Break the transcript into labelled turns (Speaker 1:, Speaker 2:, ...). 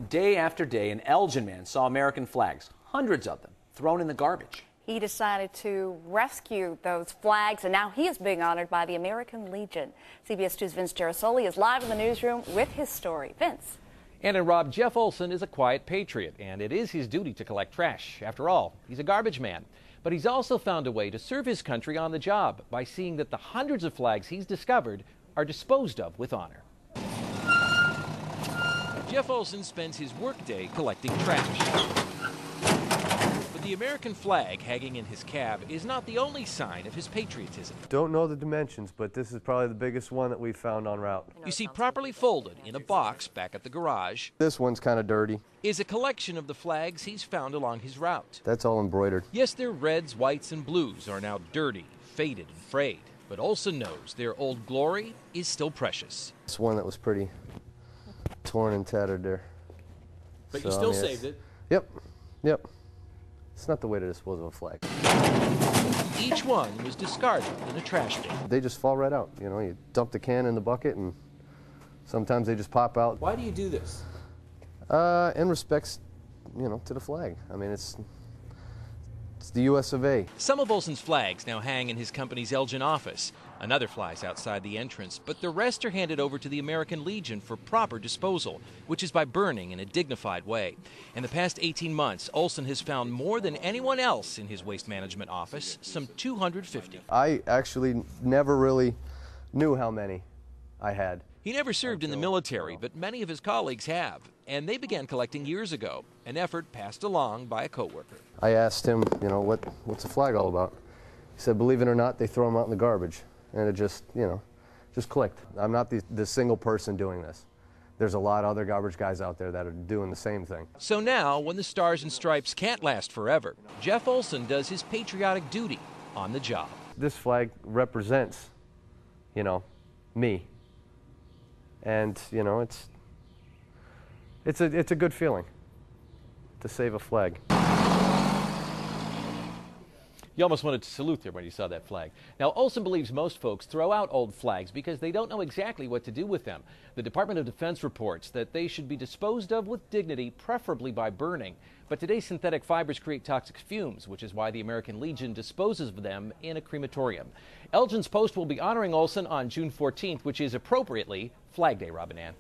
Speaker 1: Day after day, an Elgin man saw American flags, hundreds of them, thrown in the garbage.
Speaker 2: He decided to rescue those flags, and now he is being honored by the American Legion. CBS 2's Vince Gerasoli is live in the newsroom with his story. Vince.
Speaker 3: And Rob, Jeff Olsen is a quiet patriot, and it is his duty to collect trash. After all, he's a garbage man. But he's also found a way to serve his country on the job by seeing that the hundreds of flags he's discovered are disposed of with honor. Jeff Olsen spends his workday collecting trash. But the American flag hanging in his cab is not the only sign of his patriotism.
Speaker 4: Don't know the dimensions, but this is probably the biggest one that we've found en route.
Speaker 3: You see, properly folded in a box back at the garage,
Speaker 4: This one's kind of dirty.
Speaker 3: is a collection of the flags he's found along his route.
Speaker 4: That's all embroidered.
Speaker 3: Yes, their reds, whites, and blues are now dirty, faded, and frayed. But Olsen knows their old glory is still precious.
Speaker 4: This one that was pretty torn and tattered there.
Speaker 3: But you still saved it.
Speaker 4: Yep. It's not the way to dispose of a flag.
Speaker 3: Each one was discarded in a trash bin.
Speaker 4: They just fall right out. You know, you dump the can in the bucket and sometimes they just pop out.
Speaker 3: Why do you do this?
Speaker 4: In respects, to the flag. I mean, it's the US of A.
Speaker 3: Some of Olsen's flags now hang in his company's Elgin office. Another flies outside the entrance, but the rest are handed over to the American Legion for proper disposal, which is by burning in a dignified way. In the past 18 months, Olsen has found more than anyone else in his waste management office, some 250.
Speaker 4: I actually never really knew how many I had.
Speaker 3: He never served in the military, but many of his colleagues have, and they began collecting years ago, an effort passed along by a coworker.
Speaker 4: I asked him, what's a flag all about? He said, believe it or not, they throw them out in the garbage. And it just clicked. I'm not the single person doing this. There's a lot of other garbage guys out there that are doing the same thing.
Speaker 3: So now, when the stars and stripes can't last forever, Jeff Olsen does his patriotic duty on the job.
Speaker 4: This flag represents, me. And, it's a good feeling to save a flag.
Speaker 3: You almost wanted to salute there when you saw that flag. Now, Olsen believes most folks throw out old flags because they don't know exactly what to do with them. The Department of Defense reports that they should be disposed of with dignity, preferably by burning. But today's synthetic fibers create toxic fumes, which is why the American Legion disposes of them in a crematorium. Elgin's Post will be honoring Olsen on June 14th, which is appropriately Flag Day, Robin Ann.